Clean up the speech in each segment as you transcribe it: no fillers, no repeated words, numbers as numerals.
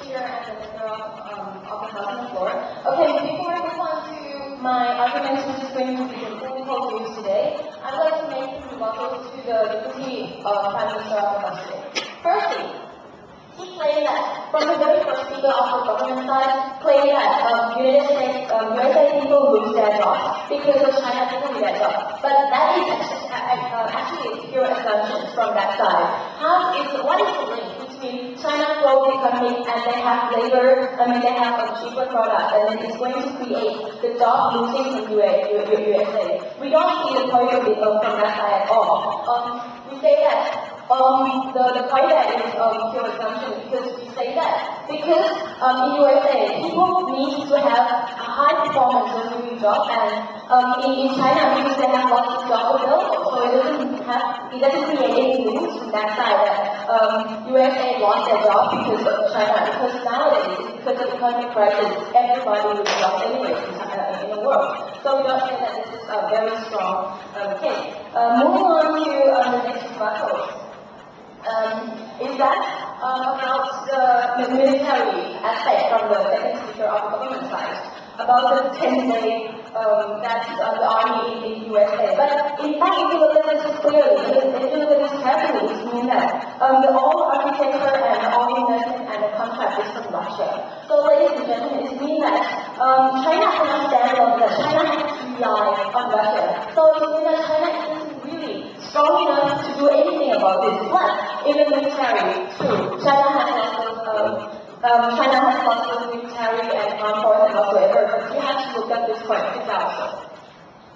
Speaker and the Member of the House on the floor. Okay, before I move on to my arguments, which is going to be the political views today, I'd like to make some rebuttals to the deputy Prime Minister of the country. Firstly, he claimed that from the very first speaker of the government side, claimed that USA people lose their jobs because of China taking their jobs. But that is actually a pure assumption from that side. What is the link between China's growth economy and they have labor, they have a cheaper product, and then it's going to create the job losing from USA. We don't see the point of it from that side at all. We say that the point that is pure assumption because we say that because in USA people need to have a high performance when doing job, and in China because they have lots of jobs available, so it doesn't create any news from that side that USA lost their job because of China, because nowadays because of economic crisis everybody will job anyway in the world. So we don't say that this is a very strong case. Moving on to the next rebuttal. Is that about the military aspect from the second speaker of the government side, about the 10-day that the army in USA. But in fact, if you look at this clearly, if you look at this carefully, it means that the all architecture and all investment and the contract is from Russia. So ladies and gentlemen, it means that China cannot stand alone, that China has to rely on Russia. So it means that China isn't really strong enough to do anything about this. Plus, in the military, too, China has lots of military and armed forces and whatsoever, but you have to look at this point also.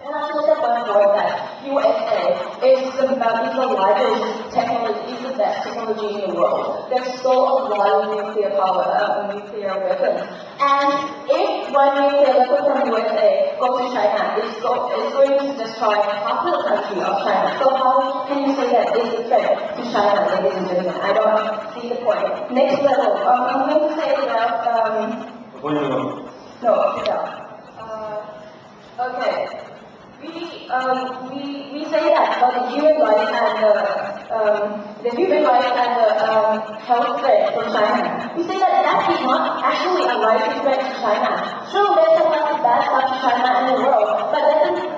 And I have to look at one point that USA is the largest technology, is the best technology in the world. There's still a lot of nuclear power, nuclear weapons. And if one nuclear weapon from USA goes to China, it's going to destroy half the country of China. So how can you say that it's a threat to China, ladies and gentlemen? I don't see the point. Next level, I'm going to say about no, sit down. Okay. We say that about the human rights and the human rights and the health threat from China. We say that that is not actually a right threat to China. Sure, there's a lot of bad stuff to China and the world, but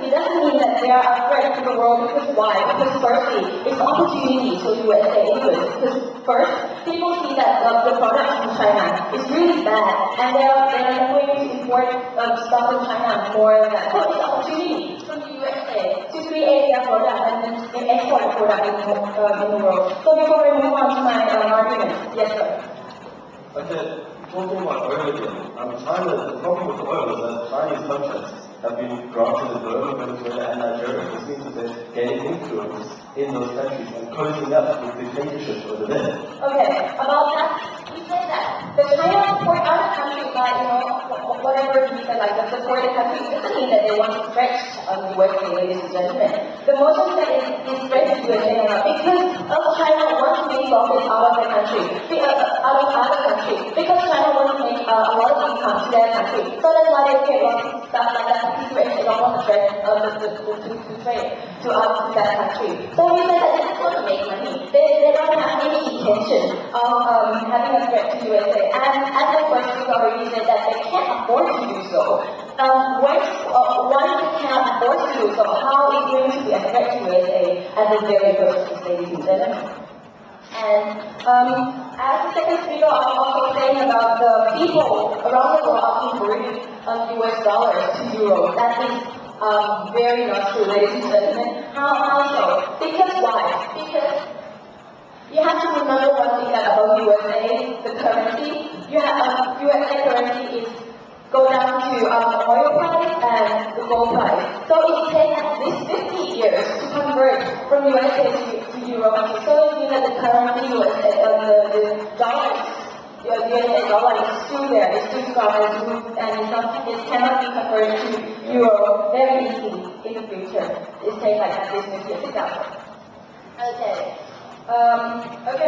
it doesn't mean that they are a threat to the world. Because why? Because firstly, it's opportunity for USA anyways. Because first, people see that the products from China is really bad, and they're going to import stuff from China more than that. So it's opportunity from the USA to create their product and then export the product in the world. So before we move on to my argument, yes sir. Okay, talking about oil again, China, the problem with oil is that Chinese contracts have been granted in Burma, Venezuela and Nigeria. This means that they're gaining influence in those countries and closing up with dictatorships over there. Okay, about that, we say that the China support other countries by, whatever we said, like the supported countries, doesn't mean that they want to stretch USA, ladies and gentlemen. The motion that is stretched to USA because China wants to make profits out of their country, out of other countries, because China wants to make a lot of income to their country. So that's why they pay a lot of stuff like that. USA don't want to trade to that country. So we say that they just want to make money. They don't have any intention of having a threat to USA. And as the first speaker already said that they can't afford to do so. Once they cannot afford to do so, how is going to be a threat to USA at the very first place, ladies and gentlemen? And as the second speaker, I'm also saying about the people around the world are converting US dollars to euros. That is very not true, ladies and gentlemen. How so? Because why? Because you have to remember one thing about USA, the currency. You have USA currency is go down to the oil price and the gold price. So it takes at least 50 years to convert from USA to euro. So it means that the currency, the dollar, the USA dollar is still there, it's still strong, and it cannot be converted to euro very easily in the future. It takes like at least 50 years. Okay.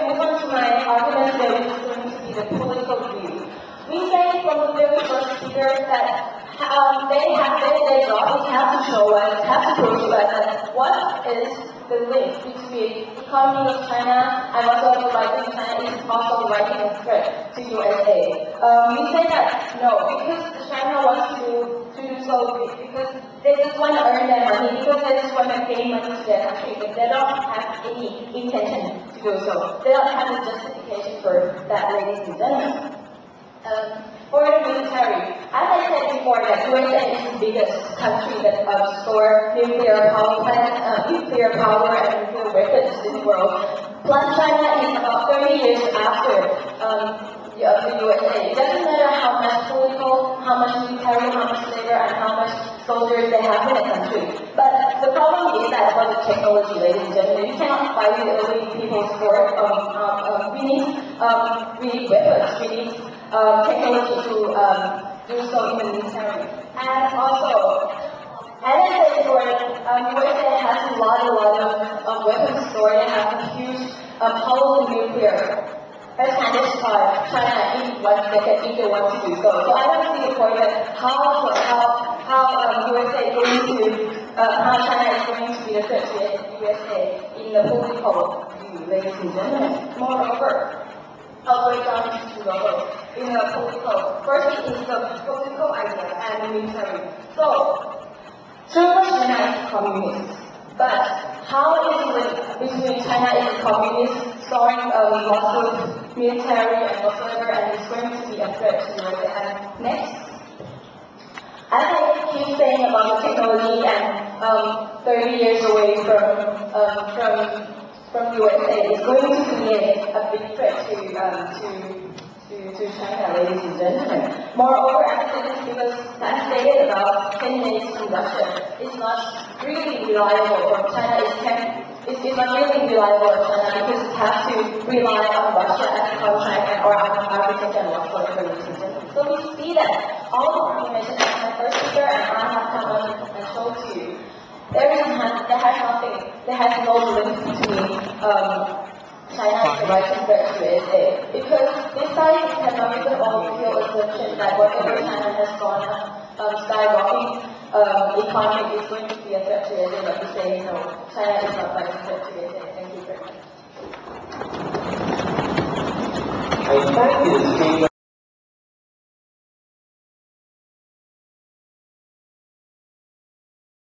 Move on to my argument today, which is going to be the political view. We say from the very first speaker that they have their job, they have to show us, have to prove to us that what is the link between economy of China and whatsoever rising in China is also rising a threat to USA. We say that no, because China wants to do so because they just want to earn their money, because they just want to gain money to their country, but they don't have any intention to do so. They don't have a justification for that, ladies and gentlemen. For the military, as I said before, that USA is the biggest country that store nuclear power plants, nuclear power and nuclear weapons in the world. Plus, China is about 30 years after the USA. It doesn't matter how much political, how much military, how much labor, and how much soldiers they have in a country. But the problem is that about the technology, ladies and gentlemen. You cannot fight with only people's sport. We need weapons. We need technology to do so in the military. And also, as I said before, USA has a lot of weapons stored. They have a huge powerful nuclear. As satisfy China in 1 second if they want to do so. So I don't see the point that how USA is going to how China is going to be the threat to USA in the political view, ladies and gentlemen. Moreover, I'll break down into two levels. In the political, first is the political idea and the military. So, China is communist. But how is the link between China and communist storing lots of military and whatsoever, and it's going to be a threat to USA? And next, as I keep saying about the technology and 30 years away from USA, it's going to be a big threat to China, ladies and gentlemen. Moreover, I think it's because as stated about 10 minutes from Russia, it's not really reliable from China. It's not really reliable from China because it has to rely on Russia as a contract or architect and whatsoever, ladies and gentlemen. So we see that all the information that my first speaker and I have come up and showed to you, there has no link between China is the right threat to USA. Because besides economic or assumption that whatever China has gone skyrocketing economy is going to be a threat to USA, but we say no, China is not like a threat to USA. Thank you very much. I thank you.